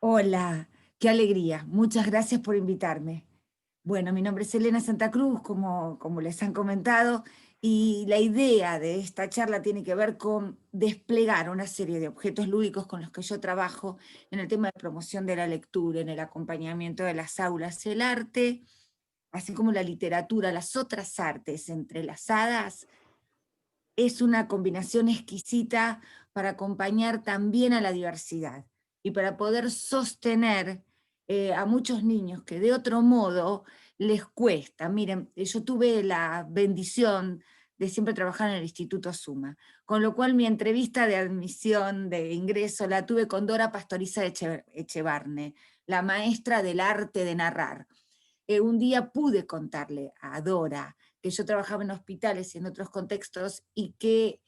Hola, qué alegría. Muchas gracias por invitarme. Bueno, mi nombre es Elena Santa Cruz, como les han comentado, y la idea de esta charla tiene que ver con desplegar una serie de objetos lúdicos con los que yo trabajo en el tema de promoción de la lectura, en el acompañamiento de las aulas, el arte, así como la literatura, las otras artes entrelazadas, es una combinación exquisita para acompañar también a la diversidad y para poder sostener a muchos niños que de otro modo les cuesta. Miren, yo tuve la bendición de siempre trabajar en el Instituto Suma, con lo cual mi entrevista de admisión, de ingreso, la tuve con Dora Pastoriza Echevarne, la maestra del arte de narrar. Un día pude contarle a Dora que yo trabajaba en hospitales y en otros contextos y que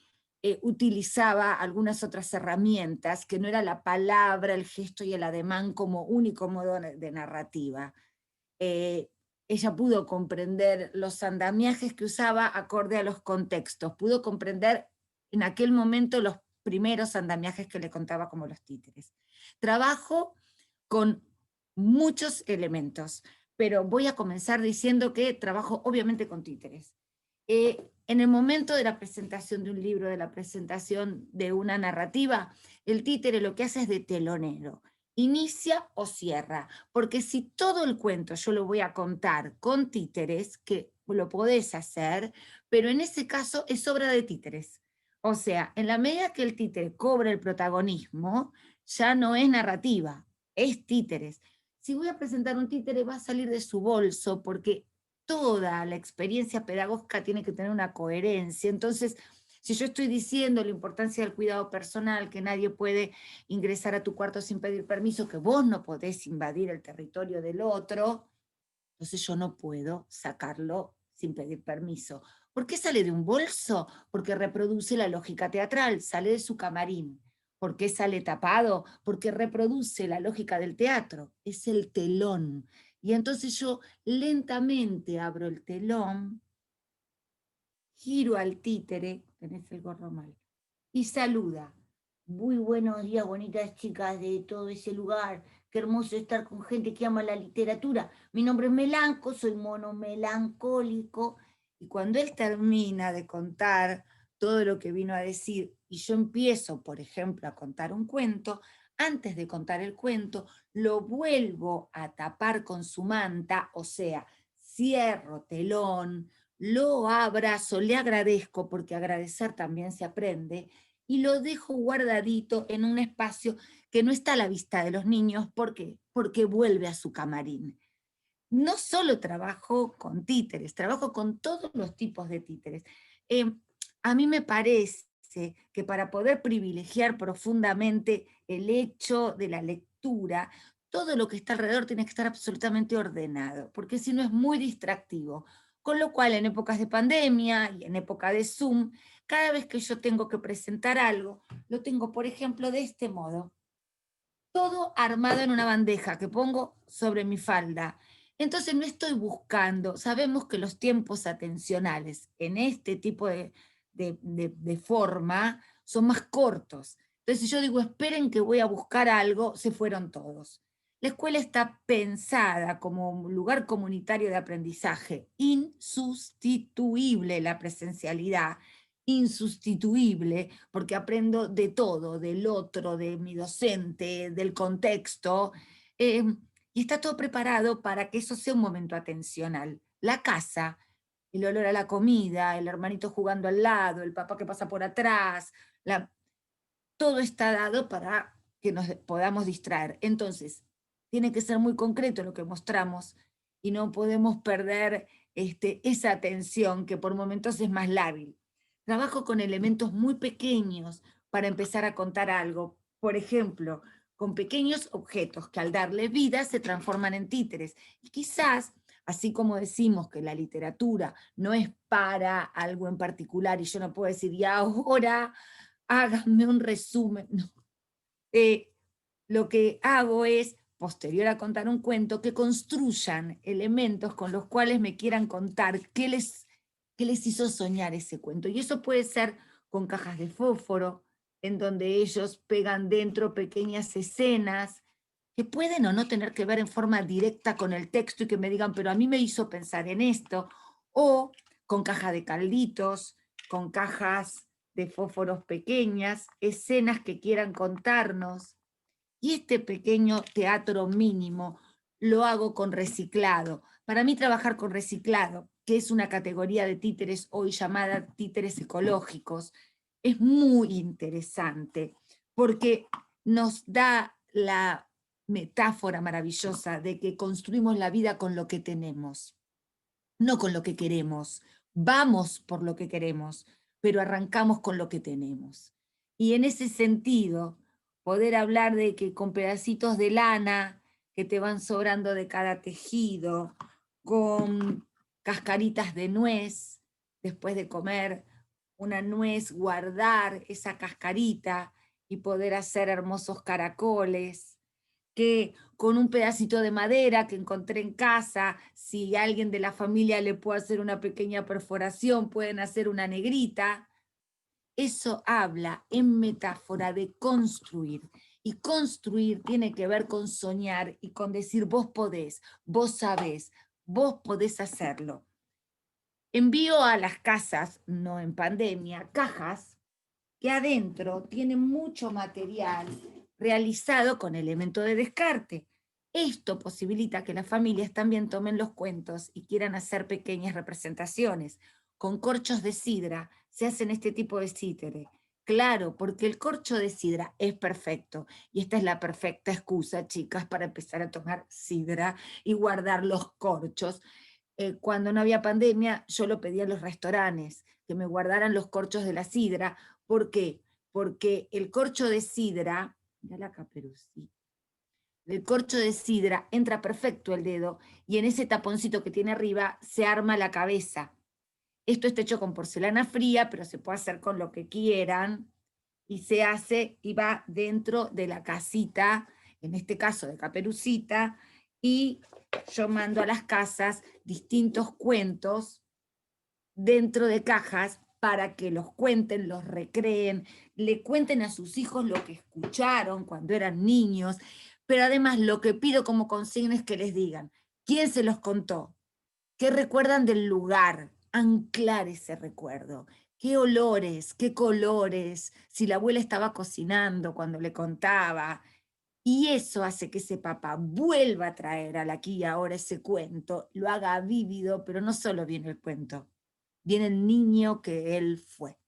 utilizaba algunas otras herramientas, que no era la palabra, el gesto y el ademán como único modo de narrativa. Eh, Ella pudo comprender los andamiajes que usaba acorde a los contextos, pudo comprender en aquel momento los primeros andamiajes que le contaba como los títeres. Trabajo con muchos elementos, pero voy a comenzar diciendo que trabajo obviamente con títeres. En el momento de la presentación de un libro, de la presentación de una narrativa, el títere lo que hace es de telonero, inicia o cierra, porque si todo el cuento yo lo voy a contar con títeres, que lo podés hacer, pero en ese caso es obra de títeres. O sea, en la medida que el títere cobra el protagonismo, ya no es narrativa, es títeres. Si voy a presentar un títere, va a salir de su bolso, porque toda la experiencia pedagógica tiene que tener una coherencia. Entonces, si yo estoy diciendo la importancia del cuidado personal, que nadie puede ingresar a tu cuarto sin pedir permiso, que vos no podés invadir el territorio del otro, entonces yo no puedo sacarlo sin pedir permiso. ¿Por qué sale de un bolso? Porque reproduce la lógica teatral, sale de su camarín. ¿Por qué sale tapado? Porque reproduce la lógica del teatro, es el telón. Y entonces yo lentamente abro el telón, giro al títere, tenés el gorro mal, y saluda. Muy buenos días, bonitas chicas de todo ese lugar. Qué hermoso estar con gente que ama la literatura. Mi nombre es Melanco, soy mono melancólico. Y cuando él termina de contar todo lo que vino a decir, y yo empiezo, por ejemplo, a contar un cuento, antes de contar el cuento, lo vuelvo a tapar con su manta, o sea, cierro telón, lo abrazo, le agradezco, porque agradecer también se aprende, y lo dejo guardadito en un espacio que no está a la vista de los niños. ¿Por qué? Porque vuelve a su camarín. No solo trabajo con títeres, trabajo con todos los tipos de títeres. Eh, a mí me parece que para poder privilegiar profundamente el hecho de la lectura, todo lo que está alrededor tiene que estar absolutamente ordenado, porque si no es muy distractivo. Con lo cual, en épocas de pandemia y en época de Zoom, cada vez que yo tengo que presentar algo, lo tengo, por ejemplo, de este modo, todo armado en una bandeja que pongo sobre mi falda. Entonces no estoy buscando, sabemos que los tiempos atencionales en este tipo de forma son más cortos. Entonces si yo digo, esperen que voy a buscar algo, se fueron todos. La escuela está pensada como un lugar comunitario de aprendizaje, insustituible la presencialidad, insustituible, porque aprendo de todo, del otro, de mi docente, del contexto, eh, y está todo preparado para que eso sea un momento atencional. La casa, el olor a la comida, el hermanito jugando al lado, el papá que pasa por atrás, todo está dado para que nos podamos distraer. Entonces, tiene que ser muy concreto lo que mostramos y no podemos perder esa atención que por momentos es más lábil. Trabajo con elementos muy pequeños para empezar a contar algo. Por ejemplo, con pequeños objetos que al darle vida se transforman en títeres. Y quizás, así como decimos que la literatura no es para algo en particular y yo no puedo decir, y ahora háganme un resumen. No. Eh, lo que hago es, posterior a contar un cuento, que construyan elementos con los cuales me quieran contar qué les hizo soñar ese cuento. Y eso puede ser con cajas de fósforo, en donde ellos pegan dentro pequeñas escenas que pueden o no tener que ver en forma directa con el texto y que me digan, pero a mí me hizo pensar en esto, o con caja de calditos, con cajas de fósforos pequeñas, escenas que quieran contarnos. Y este pequeño teatro mínimo lo hago con reciclado. Para mí trabajar con reciclado, que es una categoría de títeres hoy llamada títeres ecológicos, es muy interesante porque nos da la metáfora maravillosa de que construimos la vida con lo que tenemos, no con lo que queremos. Vamos por lo que queremos, pero arrancamos con lo que tenemos. Y en ese sentido, poder hablar de que con pedacitos de lana que te van sobrando de cada tejido, con cascaritas de nuez, después de comer una nuez, guardar esa cascarita y poder hacer hermosos caracoles, que con un pedacito de madera que encontré en casa, si alguien de la familia le puede hacer una pequeña perforación, pueden hacer una negrita. Eso habla en metáfora de construir. Y construir tiene que ver con soñar y con decir vos podés, vos sabés, vos podés hacerlo. Envío a las casas, no en pandemia, cajas que adentro tienen mucho material realizado con elemento de descarte. Esto posibilita que las familias también tomen los cuentos y quieran hacer pequeñas representaciones. Con corchos de sidra se hacen este tipo de títere. Claro, porque el corcho de sidra es perfecto y esta es la perfecta excusa, chicas, para empezar a tomar sidra y guardar los corchos. Cuando no había pandemia, yo lo pedía a los restaurantes, que me guardaran los corchos de la sidra. ¿Por qué? Porque el corcho de sidra, mira la caperucita, el corcho de sidra entra perfecto el dedo y en ese taponcito que tiene arriba se arma la cabeza. Esto está hecho con porcelana fría, pero se puede hacer con lo que quieran y se hace y va dentro de la casita, en este caso de Caperucita, y yo mando a las casas distintos cuentos dentro de cajas para que los cuenten, los recreen, le cuenten a sus hijos lo que escucharon cuando eran niños, pero además lo que pido como consigna es que les digan quién se los contó, qué recuerdan del lugar, anclar ese recuerdo, qué olores, qué colores, si la abuela estaba cocinando cuando le contaba. Y eso hace que ese papá vuelva a traer al aquí y ahora ese cuento, lo haga vívido, pero no solo viene el cuento, viene el niño que él fue.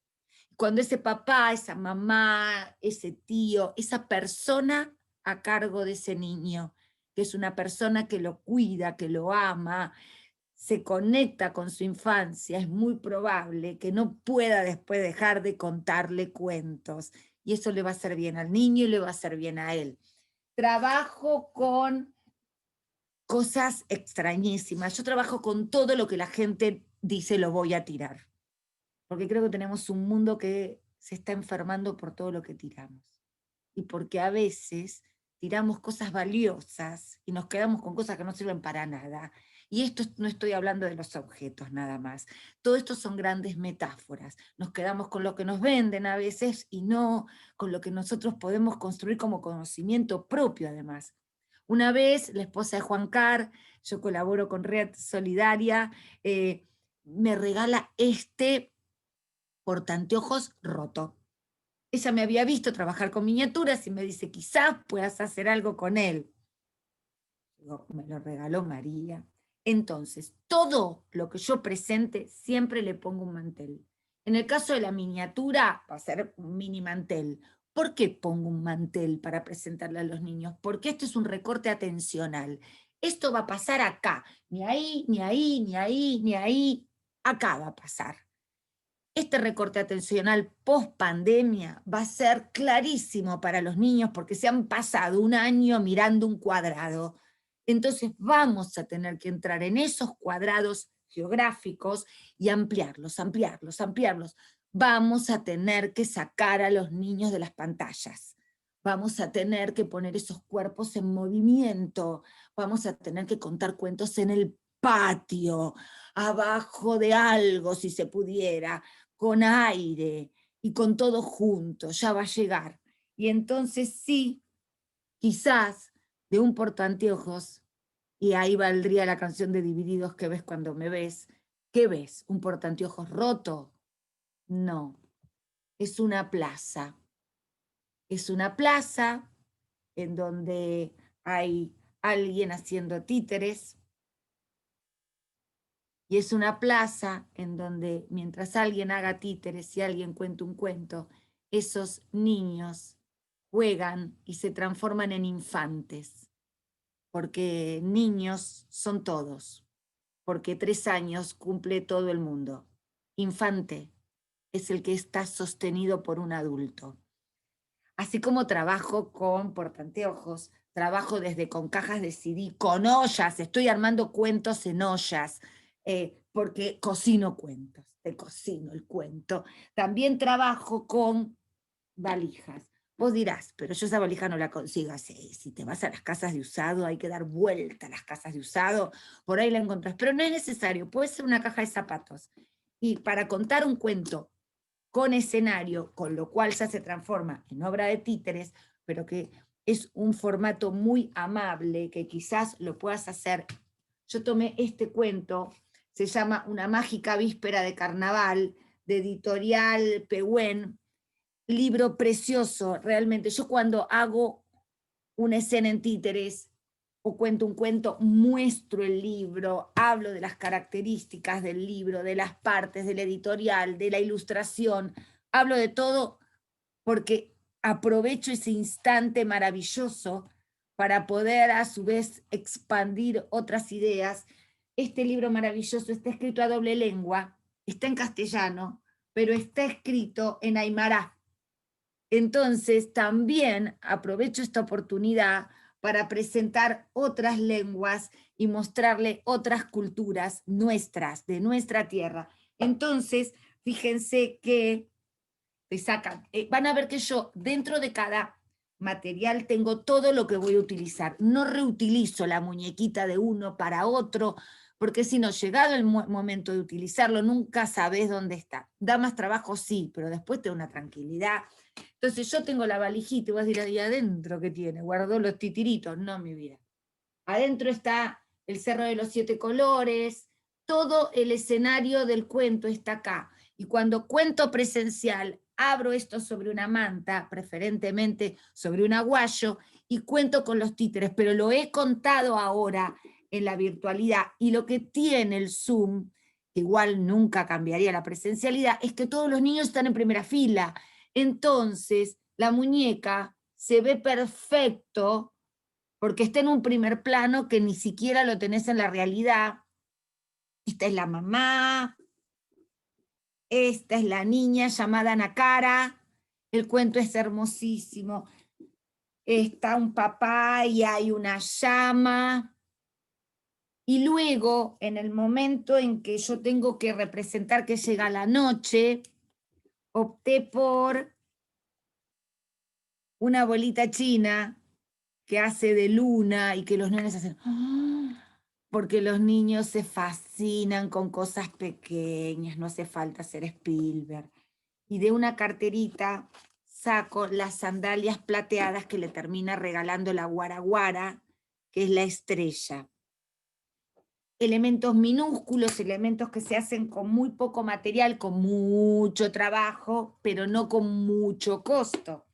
Cuando ese papá, esa mamá, ese tío, esa persona a cargo de ese niño, que es una persona que lo cuida, que lo ama, se conecta con su infancia, es muy probable que no pueda después dejar de contarle cuentos. Y eso le va a hacer bien al niño y le va a hacer bien a él. Trabajo con cosas extrañísimas. Yo trabajo con todo lo que la gente dice lo voy a tirar. Porque creo que tenemos un mundo que se está enfermando por todo lo que tiramos. Y porque a veces tiramos cosas valiosas y nos quedamos con cosas que no sirven para nada. Y esto no estoy hablando de los objetos nada más. Todo esto son grandes metáforas. Nos quedamos con lo que nos venden a veces y no con lo que nosotros podemos construir como conocimiento propio además. Una vez, la esposa de Juan Car, yo colaboro con Red Solidaria, me regala este portaanteojos roto. Ella me había visto trabajar con miniaturas y me dice, quizás puedas hacer algo con él. Digo, me lo regaló María. Entonces, todo lo que yo presente, siempre le pongo un mantel. En el caso de la miniatura, va a ser un mini mantel. ¿Por qué pongo un mantel para presentarle a los niños? Porque esto es un recorte atencional. Esto va a pasar acá, ni ahí, ni ahí, ni ahí, ni ahí. Acá va a pasar. Este recorte atencional post pandemia va a ser clarísimo para los niños porque se han pasado un año mirando un cuadrado. Entonces vamos a tener que entrar en esos cuadrados geográficos y ampliarlos, ampliarlos, ampliarlos. Vamos a tener que sacar a los niños de las pantallas. Vamos a tener que poner esos cuerpos en movimiento. Vamos a tener que contar cuentos en el patio, abajo de algo si se pudiera, con aire y con todo junto, ya va a llegar. Y entonces sí, quizás de un portaanteojos, y ahí valdría la canción de Divididos, ¿qué ves cuando me ves? ¿Qué ves? ¿Un portaanteojos roto? No, es una plaza. Es una plaza en donde hay alguien haciendo títeres, y es una plaza en donde mientras alguien haga títeres y alguien cuente un cuento, esos niños juegan y se transforman en infantes, porque niños son todos, porque 3 años cumple todo el mundo. Infante es el que está sostenido por un adulto. Así como trabajo con portaanteojos, trabajo desde con cajas de CD, con ollas, estoy armando cuentos en ollas, porque cocino cuentos, te cocino el cuento. También trabajo con valijas. Vos dirás, pero yo esa valija no la consigo así. Si te vas a las casas de usado, hay que dar vuelta a las casas de usado, por ahí la encontrás. Pero no es necesario, puede ser una caja de zapatos. Y para contar un cuento con escenario, con lo cual ya se transforma en obra de títeres, pero que es un formato muy amable, que quizás lo puedas hacer. Yo tomé este cuento, se llama Una mágica víspera de carnaval, de Editorial Pehuen, libro precioso, realmente. Yo cuando hago una escena en títeres o cuento un cuento, muestro el libro, hablo de las características del libro, de las partes, del editorial, de la ilustración, hablo de todo porque aprovecho ese instante maravilloso para poder a su vez expandir otras ideas. Este libro maravilloso está escrito a doble lengua, está en castellano, pero está escrito en aymara. Entonces, también aprovecho esta oportunidad para presentar otras lenguas y mostrarle otras culturas nuestras, de nuestra tierra. Entonces, fíjense que te sacan, van a ver que yo dentro de cada material tengo todo lo que voy a utilizar. No reutilizo la muñequita de uno para otro, porque si no, llegado el momento de utilizarlo, nunca sabes dónde está. Da más trabajo, sí, pero después te da una tranquilidad. Entonces yo tengo la valijita y vas a decir, ahí adentro, ¿qué tiene? Guardo los titiritos. No, mi vida. Adentro está el Cerro de los 7 Colores, todo el escenario del cuento está acá. Y cuando cuento presencial, abro esto sobre una manta, preferentemente sobre un aguayo, y cuento con los títeres, pero lo he contado ahora en la virtualidad. Y lo que tiene el Zoom, que igual nunca cambiaría la presencialidad, es que todos los niños están en primera fila. Entonces, la muñeca se ve perfecto porque está en un primer plano que ni siquiera lo tenés en la realidad. Esta es la mamá, esta es la niña llamada Nakara, el cuento es hermosísimo. Está un papá y hay una llama. Y luego, en el momento en que yo tengo que representar que llega la noche, opté por una bolita china que hace de luna y que los nenes hacen... porque los niños se fascinan con cosas pequeñas, no hace falta ser Spielberg. Y de una carterita saco las sandalias plateadas que le termina regalando la guaraguara, que es la estrella. Elementos minúsculos, elementos que se hacen con muy poco material, con mucho trabajo, pero no con mucho costo.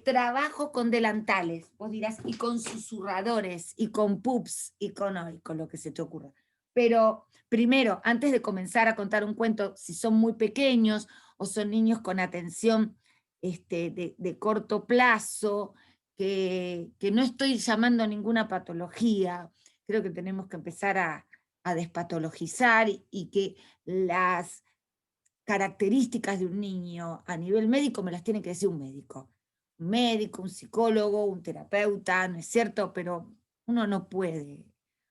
Trabajo con delantales, vos dirás, y con susurradores, y con pups, y con lo que se te ocurra. Pero primero, antes de comenzar a contar un cuento, si son muy pequeños o son niños con atención de corto plazo, que no estoy llamando a ninguna patología, creo que tenemos que empezar a despatologizar y que las características de un niño a nivel médico me las tiene que decir un médico. Un médico, un psicólogo, un terapeuta, ¿no es cierto? Pero uno no puede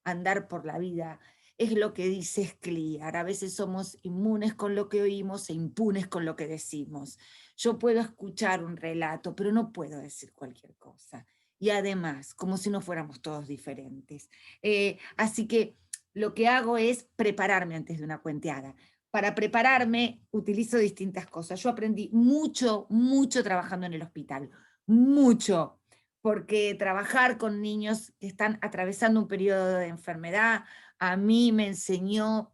andar por la vida. Es lo que dice Scliar. A veces somos inmunes con lo que oímos e impunes con lo que decimos. Yo puedo escuchar un relato, pero no puedo decir cualquier cosa. Y además, como si no fuéramos todos diferentes. Así que lo que hago es prepararme antes de una cuenteada. Para prepararme utilizo distintas cosas. Yo aprendí mucho, mucho trabajando en el hospital, mucho, porque trabajar con niños que están atravesando un periodo de enfermedad a mí me enseñó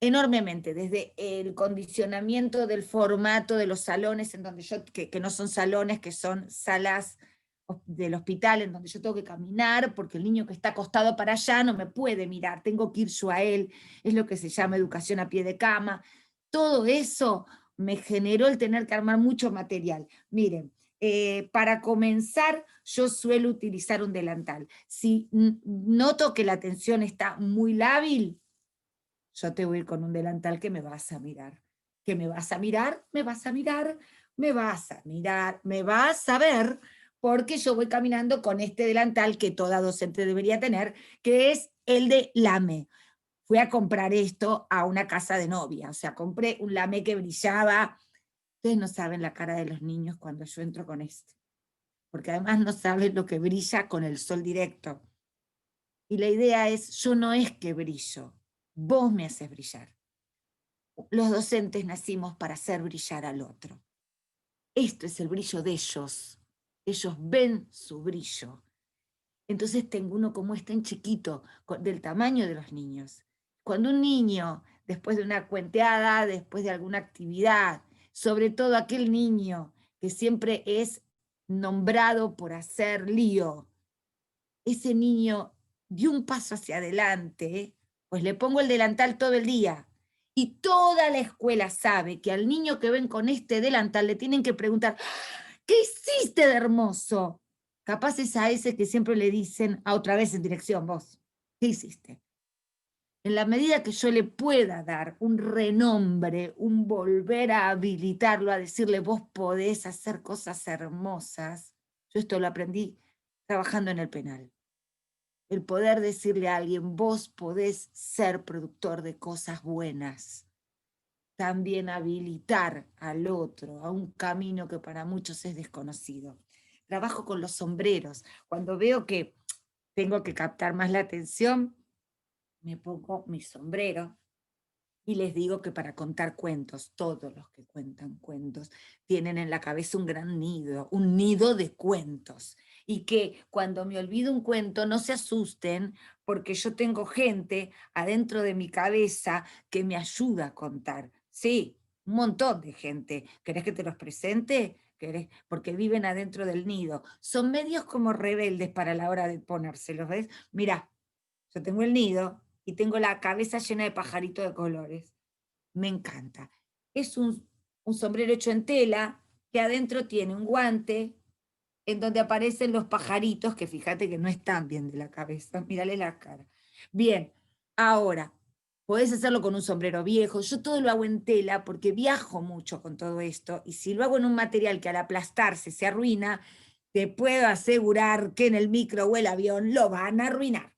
enormemente, desde el condicionamiento del formato de los salones, en donde yo, que no son salones, que son salas del hospital, en donde yo tengo que caminar, porque el niño que está acostado para allá no me puede mirar, tengo que ir yo a él, es lo que se llama educación a pie de cama. Todo eso me generó el tener que armar mucho material. Miren, para comenzar, yo suelo utilizar un delantal. Si noto que la tensión está muy lábil, yo te voy a ir con un delantal que me vas a mirar. Que me vas a mirar, me vas a mirar, me vas a mirar, me vas a ver, porque yo voy caminando con este delantal que toda docente debería tener, que es el de lame. Fui a comprar esto a una casa de novia, o sea, compré un lame que brillaba. Ustedes no saben la cara de los niños cuando yo entro con esto, porque además no saben lo que brilla con el sol directo. Y la idea es, yo no es que brillo, vos me haces brillar. Los docentes nacimos para hacer brillar al otro. Esto es el brillo de ellos. Ellos ven su brillo. Entonces tengo uno como este en chiquito, del tamaño de los niños. Cuando un niño, después de una cuenteada, después de alguna actividad, sobre todo aquel niño que siempre es nombrado por hacer lío, ese niño dio un paso hacia adelante, pues le pongo el delantal todo el día. Y toda la escuela sabe que al niño que ven con este delantal le tienen que preguntar, ¿qué hiciste de hermoso? Capaz es a ese que siempre le dicen, a otra vez en dirección, vos, ¿qué hiciste? En la medida que yo le pueda dar un renombre, un volver a habilitarlo, a decirle, vos podés hacer cosas hermosas, yo esto lo aprendí trabajando en el penal. El poder decirle a alguien, vos podés ser productor de cosas buenas. También habilitar al otro a un camino que para muchos es desconocido. Trabajo con los sombreros. Cuando veo que tengo que captar más la atención, me pongo mi sombrero y les digo que para contar cuentos, todos los que cuentan cuentos tienen en la cabeza un gran nido, un nido de cuentos. Y que cuando me olvido un cuento no se asusten porque yo tengo gente adentro de mi cabeza que me ayuda a contar. Sí, un montón de gente. ¿Querés que te los presente? ¿Querés? Porque viven adentro del nido. Son medios como rebeldes para la hora de ponérselos, ¿ves? Mirá, yo tengo el nido y tengo la cabeza llena de pajaritos de colores. Me encanta. Es un sombrero hecho en tela que adentro tiene un guante en donde aparecen los pajaritos, que fíjate que no están bien de la cabeza. Mírale la cara. Bien, ahora, podés hacerlo con un sombrero viejo. Yo todo lo hago en tela porque viajo mucho con todo esto. Y si lo hago en un material que al aplastarse se arruina, te puedo asegurar que en el micro o el avión lo van a arruinar.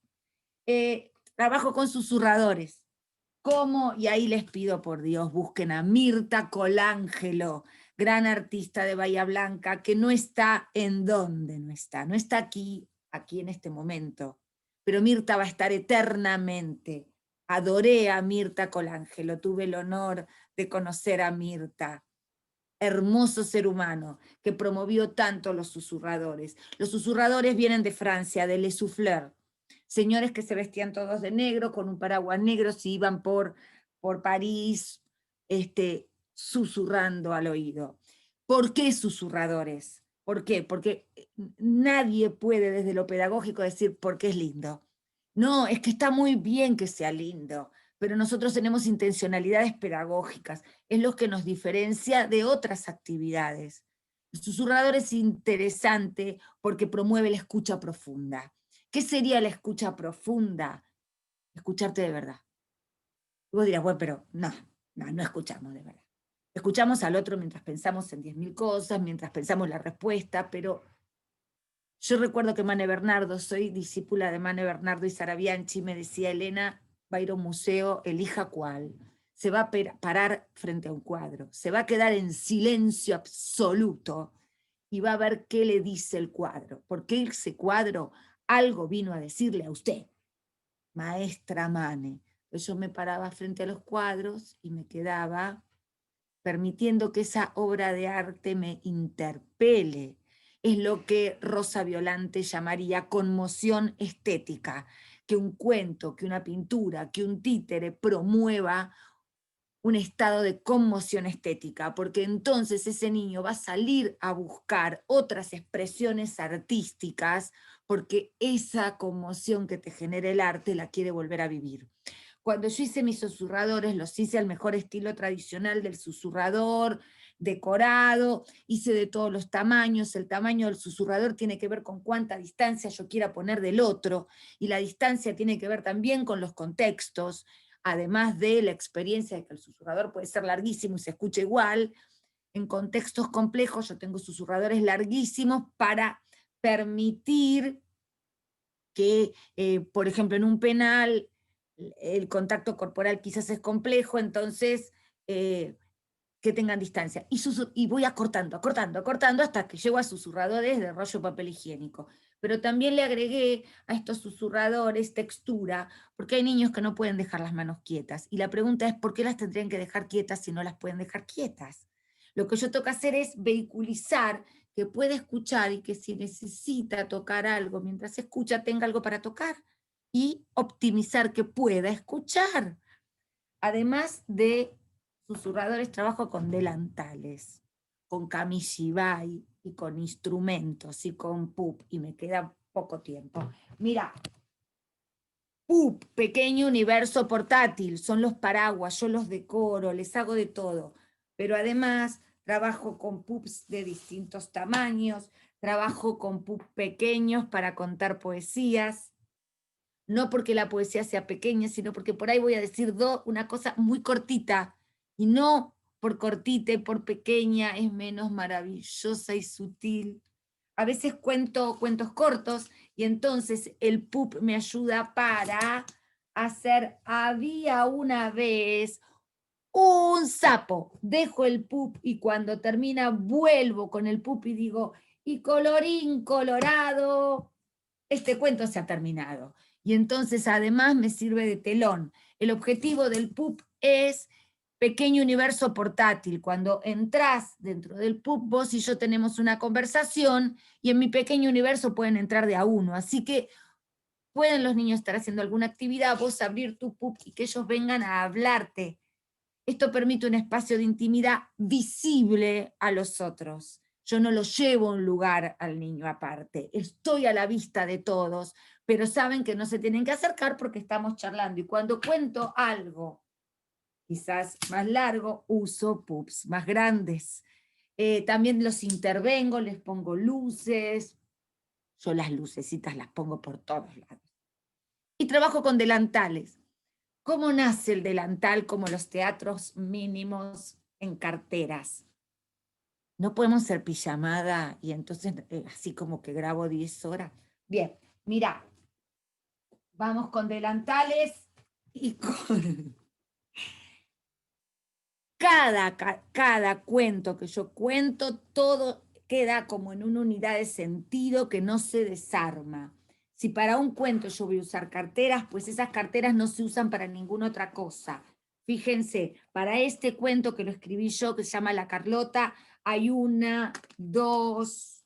Trabajo con susurradores. ¿Cómo? Y ahí les pido por Dios, busquen a Mirta Colangelo, gran artista de Bahía Blanca, que no está en donde no está aquí en este momento, pero Mirta va a estar eternamente. Adoré a Mirta Colangelo, tuve el honor de conocer a Mirta, hermoso ser humano que promovió tanto los susurradores. Los susurradores vienen de Francia, de Les Souffleurs, señores que se vestían todos de negro, con un paraguas negro, si iban por París, susurrando al oído. ¿Por qué susurradores? ¿Por qué? Porque nadie puede desde lo pedagógico decir por qué es lindo. No, es que está muy bien que sea lindo, pero nosotros tenemos intencionalidades pedagógicas, es lo que nos diferencia de otras actividades. El susurrador es interesante porque promueve la escucha profunda. ¿Qué sería la escucha profunda? Escucharte de verdad. Y vos dirás, bueno, pero no escuchamos de verdad. Escuchamos al otro mientras pensamos en 10.000 cosas, mientras pensamos la respuesta, pero yo recuerdo que Mane Bernardo, soy discípula de Mane Bernardo y Sara Bianchi, me decía, Elena, va a ir a un museo, elija cuál. Se va a parar frente a un cuadro, se va a quedar en silencio absoluto y va a ver qué le dice el cuadro, porque ese cuadro algo vino a decirle a usted, maestra Mane. Yo me paraba frente a los cuadros y me quedaba permitiendo que esa obra de arte me interpele. es lo que Rosa Violante llamaría conmoción estética, que un cuento, que una pintura, que un títere promueva un estado de conmoción estética, porque entonces ese niño va a salir a buscar otras expresiones artísticas, porque esa conmoción que te genera el arte la quiere volver a vivir. Cuando yo hice mis susurradores, los hice al mejor estilo tradicional del susurrador, decorado, hice de todos los tamaños. El tamaño del susurrador tiene que ver con cuánta distancia yo quiera poner del otro, y la distancia tiene que ver también con los contextos, además de la experiencia de que el susurrador puede ser larguísimo y se escucha igual. En contextos complejos yo tengo susurradores larguísimos para permitir que, por ejemplo, en un penal el contacto corporal quizás es complejo, entonces que tengan distancia. Y voy acortando, acortando, acortando hasta que llego a susurradores de rollo papel higiénico. Pero también le agregué a estos susurradores textura, porque hay niños que no pueden dejar las manos quietas. Y la pregunta es, ¿por qué las tendrían que dejar quietas si no las pueden dejar quietas? Lo que yo tengo que hacer es vehiculizar que puede escuchar y que si necesita tocar algo mientras escucha, tenga algo para tocar. Y optimizar que pueda escuchar. Además de susurradores, trabajo con delantales, con kamishibai y con instrumentos y con pup, y me queda poco tiempo. Mira, pup, pequeño universo portátil, son los paraguas, yo los decoro, les hago de todo, pero además trabajo con pups de distintos tamaños, trabajo con pups pequeños para contar poesías, no porque la poesía sea pequeña, sino porque por ahí voy a decir una cosa muy cortita, y no por cortita y por pequeña es menos maravillosa y sutil. A veces cuento cuentos cortos, y entonces el pup me ayuda para hacer había una vez un sapo. Dejo el pup y cuando termina vuelvo con el pup y digo, y colorín colorado, este cuento se ha terminado. Y entonces además me sirve de telón. El objetivo del PUP es pequeño universo portátil. Cuando entras dentro del PUP, vos y yo tenemos una conversación, y en mi pequeño universo pueden entrar de a uno. Así que pueden los niños estar haciendo alguna actividad, vos abrir tu PUP y que ellos vengan a hablarte. Esto permite un espacio de intimidad visible a los otros. Yo no lo llevo a un lugar al niño aparte, estoy a la vista de todos, pero saben que no se tienen que acercar porque estamos charlando. Y cuando cuento algo, quizás más largo, uso pups más grandes. También los intervengo, les pongo luces, yo las lucecitas las pongo por todos lados. Y trabajo con delantales. ¿Cómo nace el delantal como los teatros mínimos en carteras? No podemos ser pijamada y entonces así como que grabo 10 horas. Bien, mira, vamos con delantales y con cada cuento que yo cuento, todo queda como en una unidad de sentido que no se desarma. Si para un cuento yo voy a usar carteras, pues esas carteras no se usan para ninguna otra cosa. Fíjense, para este cuento que lo escribí yo, que se llama La Carlota, hay 1, 2,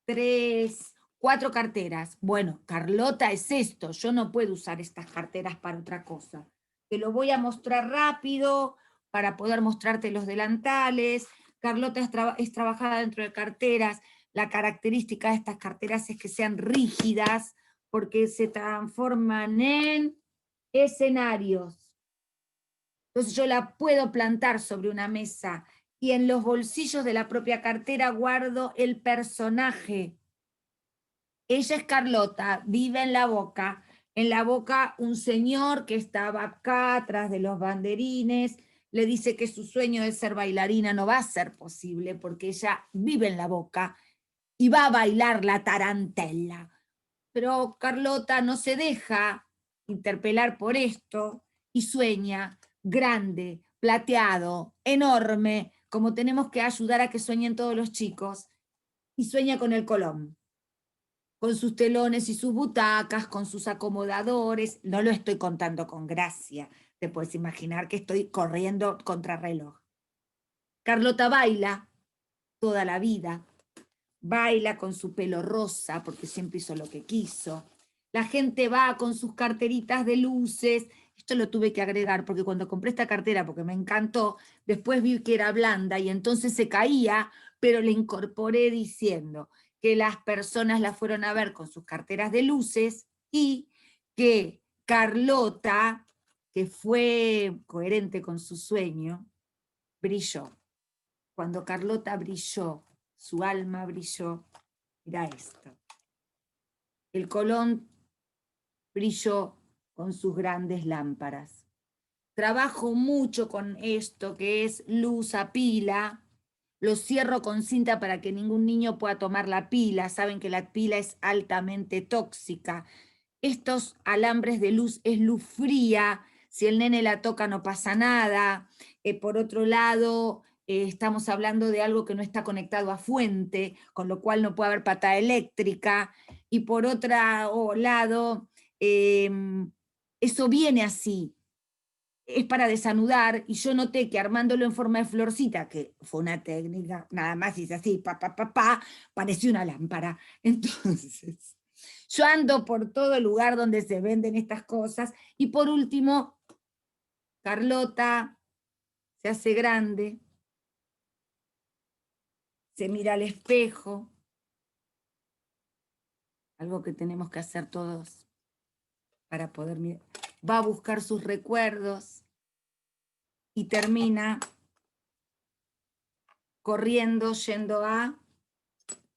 3, 4 carteras. Bueno, Carlota es esto, yo no puedo usar estas carteras para otra cosa. Te lo voy a mostrar rápido para poder mostrarte los delantales. Carlota es trabajada dentro de carteras. La característica de estas carteras es que sean rígidas porque se transforman en escenarios. Entonces yo la puedo plantar sobre una mesa y en los bolsillos de la propia cartera guardo el personaje. Ella es Carlota, vive en La Boca un señor que estaba acá atrás de los banderines, le dice que su sueño de ser bailarina no va a ser posible porque ella vive en La Boca y va a bailar la tarantela. Pero Carlota no se deja interpelar por esto y sueña grande, plateado, enorme, como tenemos que ayudar a que sueñen todos los chicos, y sueña con el Colón, con sus telones y sus butacas, con sus acomodadores. No lo estoy contando con gracia, te puedes imaginar que estoy corriendo contra reloj. Carlota baila toda la vida, baila con su pelo rosa, porque siempre hizo lo que quiso. La gente va con sus carteritas de luces. Esto lo tuve que agregar, porque cuando compré esta cartera, porque me encantó, después vi que era blanda y entonces se caía, pero le incorporé diciendo que las personas la fueron a ver con sus carteras de luces y que Carlota, que fue coherente con su sueño, brilló. Cuando Carlota brilló, su alma brilló, era esto. El Colón brilló con sus grandes lámparas. Trabajo mucho con esto que es luz a pila. Lo cierro con cinta para que ningún niño pueda tomar la pila. Saben que la pila es altamente tóxica. Estos alambres de luz es luz fría. Si el nene la toca no pasa nada. Por otro lado, estamos hablando de algo que no está conectado a fuente, con lo cual no puede haber patada eléctrica. Y por otro lado, eso viene así, es para desanudar, y yo noté que armándolo en forma de florcita, que fue una técnica, nada más hice así, parecía una lámpara. Entonces, yo ando por todo lugar donde se venden estas cosas, y por último, Carlota se hace grande, se mira al espejo, algo que tenemos que hacer todos para poder mirar, va a buscar sus recuerdos, y termina corriendo, yendo a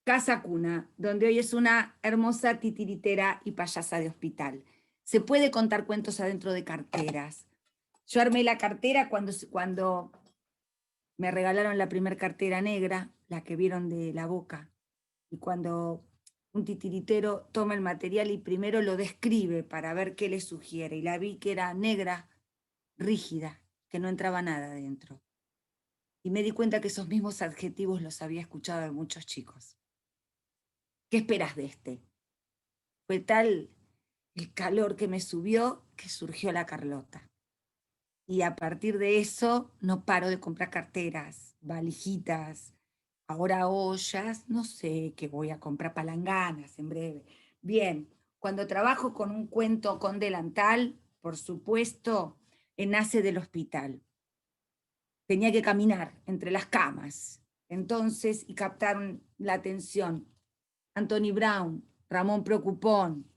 Casa Cuna, donde hoy es una hermosa titiritera y payasa de hospital. Se puede contar cuentos adentro de carteras. Yo armé la cartera cuando me regalaron la primera cartera negra, la que vieron de la boca, y cuando un titiritero toma el material y primero lo describe para ver qué le sugiere, y la vi que era negra, rígida, que no entraba nada dentro. Y me di cuenta que esos mismos adjetivos los había escuchado de muchos chicos. ¿Qué esperas de este? Fue tal el calor que me subió que surgió la Carlota. Y a partir de eso no paro de comprar carteras, valijitas, ahora ollas, no sé qué voy a comprar, palanganas en breve. Bien, cuando trabajo con un cuento con delantal, por supuesto, nace del hospital. Tenía que caminar entre las camas, entonces, y captaron la atención. Anthony Brown, Ramón Preocupón,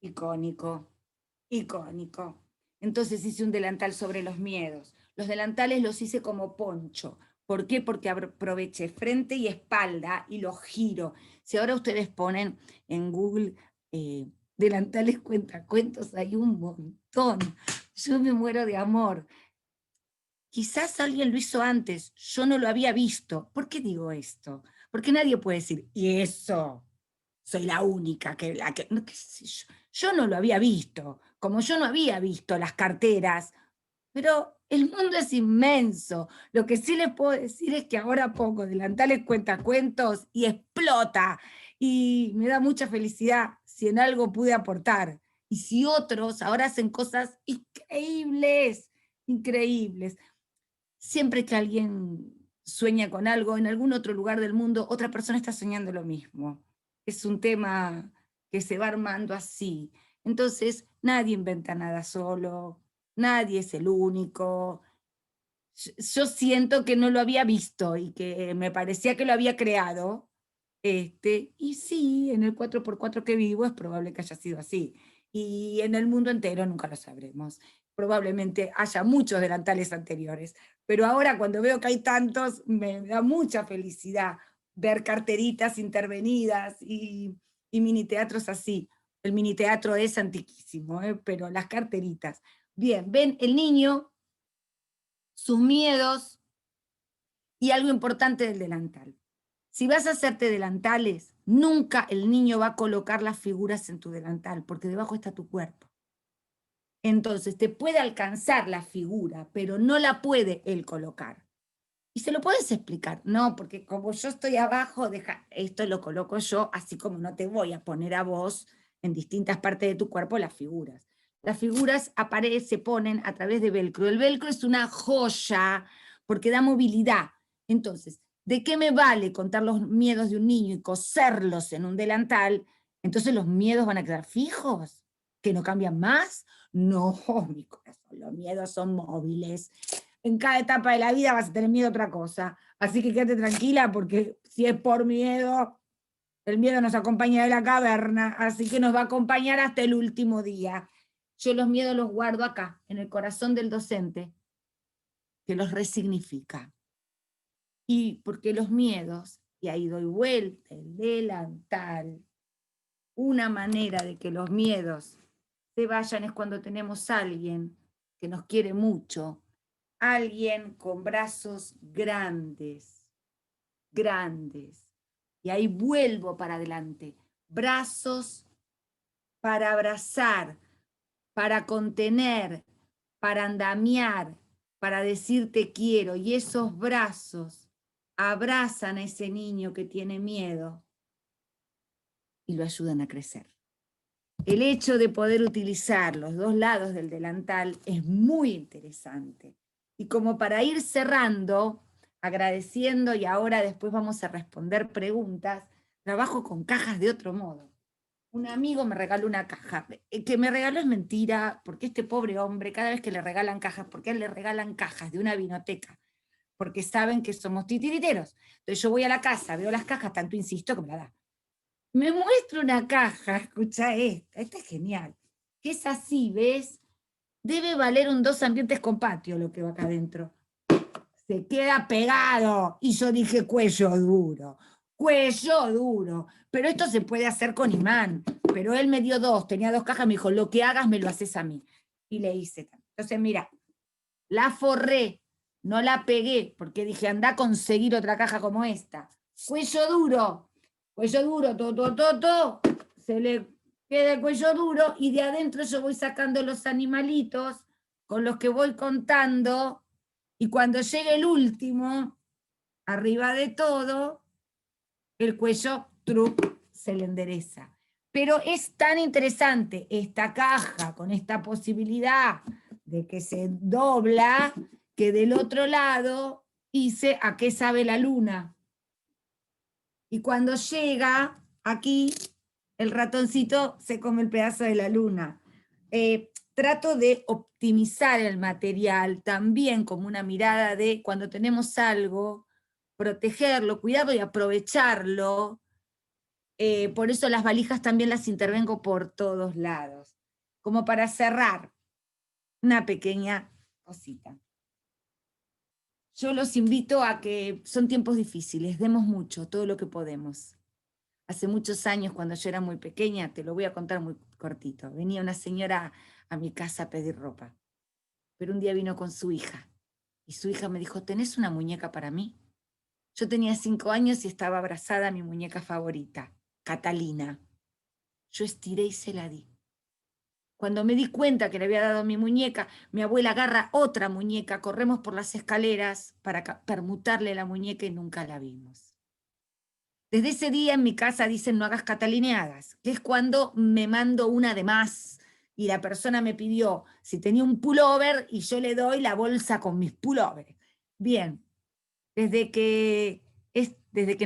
icónico, icónico. Entonces hice un delantal sobre los miedos. Los delantales los hice como poncho. ¿Por qué? Porque aproveché frente y espalda y los giro. Si ahora ustedes ponen en Google delantales cuentacuentos, hay un montón. Yo me muero de amor. Quizás alguien lo hizo antes, yo no lo había visto. ¿Por qué digo esto? Porque nadie puede decir, y eso, soy la única no, qué sé yo. Yo no lo había visto, como yo no había visto las carteras, pero el mundo es inmenso. Lo que sí les puedo decir es que ahora pongo delantales cuentacuentos y explota, y me da mucha felicidad si en algo pude aportar. Y si otros ahora hacen cosas increíbles, increíbles. Siempre que alguien sueña con algo en algún otro lugar del mundo, otra persona está soñando lo mismo. Es un tema que se va armando así. Entonces, nadie inventa nada solo, nadie es el único. Yo siento que no lo había visto y que me parecía que lo había creado. Y sí, en el 4x4 que vivo es probable que haya sido así. Y en el mundo entero nunca lo sabremos. Probablemente haya muchos delantales anteriores. Pero ahora cuando veo que hay tantos, me da mucha felicidad ver carteritas intervenidas y mini teatros así. El mini teatro es antiquísimo, pero las carteritas. Bien, ven el niño, sus miedos y algo importante del delantal. Si vas a hacerte delantales, nunca el niño va a colocar las figuras en tu delantal, porque debajo está tu cuerpo. Entonces te puede alcanzar la figura, pero no la puede él colocar. Y se lo puedes explicar, no, porque como yo estoy abajo, esto lo coloco yo, así como no te voy a poner a vos en distintas partes de tu cuerpo las figuras. Las figuras se ponen a través de velcro. El velcro es una joya porque da movilidad. Entonces, ¿De qué me vale contar los miedos de un niño y coserlos en un delantal? Entonces los miedos van a quedar fijos, que no cambian más. No, mi corazón, los miedos son móviles. En cada etapa de la vida vas a tener miedo a otra cosa. Así que quédate tranquila, porque si es por miedo, el miedo nos acompaña de la caverna, así que nos va a acompañar hasta el último día. Yo los miedos los guardo acá, en el corazón del docente, que los resignifica. Y porque los miedos, y ahí doy vuelta, el delantal, una manera de que los miedos se vayan es cuando tenemos a alguien que nos quiere mucho, alguien con brazos grandes, grandes. Y ahí vuelvo para adelante, brazos para abrazar, para contener, para andamiar, para decir te quiero. Y esos brazos abrazan a ese niño que tiene miedo y lo ayudan a crecer. El hecho de poder utilizar los dos lados del delantal es muy interesante. Y como para ir cerrando, agradeciendo, y ahora después vamos a responder preguntas, trabajo con cajas de otro modo. Un amigo me regaló una caja, que me regaló es mentira, porque este pobre hombre, cada vez que le regalan cajas, porque a él le regalan cajas de una vinoteca, porque saben que somos titiriteros. Entonces yo voy a la casa, veo las cajas, tanto insisto que me la da. Me muestra una caja, escucha esta es genial, que es así, ¿ves? Debe valer un 2 ambientes con patio lo que va acá adentro. Se queda pegado. Y yo dije, cuello duro, pero esto se puede hacer con imán. Pero él me dio 2, tenía 2 cajas, me dijo, lo que hagas me lo haces a mí. Y le hice. Entonces, mira, la forré, no la pegué, porque dije, anda a conseguir otra caja como esta. Cuello duro, se le queda el cuello duro y de adentro yo voy sacando los animalitos con los que voy contando y cuando llegue el último, arriba de todo, el cuello se le endereza. Pero es tan interesante esta caja con esta posibilidad de que se dobla, que del otro lado hice ¿a qué sabe la luna? Y cuando llega aquí, el ratoncito se come el pedazo de la luna. Trato de optimizar el material también como una mirada de cuando tenemos algo, protegerlo, cuidarlo y aprovecharlo. Por eso las valijas también las intervengo por todos lados. Como para cerrar, una pequeña cosita. Yo los invito a que son tiempos difíciles, demos mucho, todo lo que podemos. Hace muchos años, cuando yo era muy pequeña, te lo voy a contar muy cortito, venía una señora a mi casa a pedir ropa, pero un día vino con su hija, y su hija me dijo, ¿tenés una muñeca para mí? Yo tenía 5 años y estaba abrazada a mi muñeca favorita, Catalina. Yo estiré y se la di. Cuando me di cuenta que le había dado mi muñeca, mi abuela agarra otra muñeca, corremos por las escaleras para permutarle la muñeca y nunca la vimos. Desde ese día en mi casa dicen no hagas catalineadas, que es cuando me mando una de más y la persona me pidió si tenía un pullover y yo le doy la bolsa con mis pullovers. Bien, desde que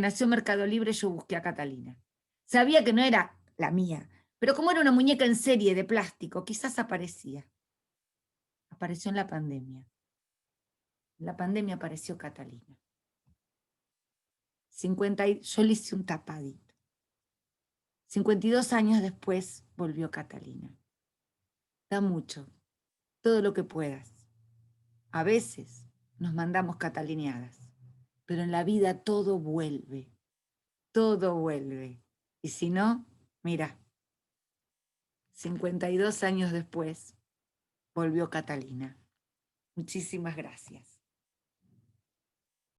nació Mercado Libre yo busqué a Catalina. Sabía que no era la mía, pero como era una muñeca en serie de plástico, quizás aparecía. Apareció en la pandemia. En la pandemia apareció Catalina. Yo le hice un tapadito. 52 años después volvió Catalina. Da mucho, todo lo que puedas. A veces nos mandamos catalineadas, pero en la vida todo vuelve, todo vuelve. Y si no, mira, 52 años después volvió Catalina. Muchísimas gracias.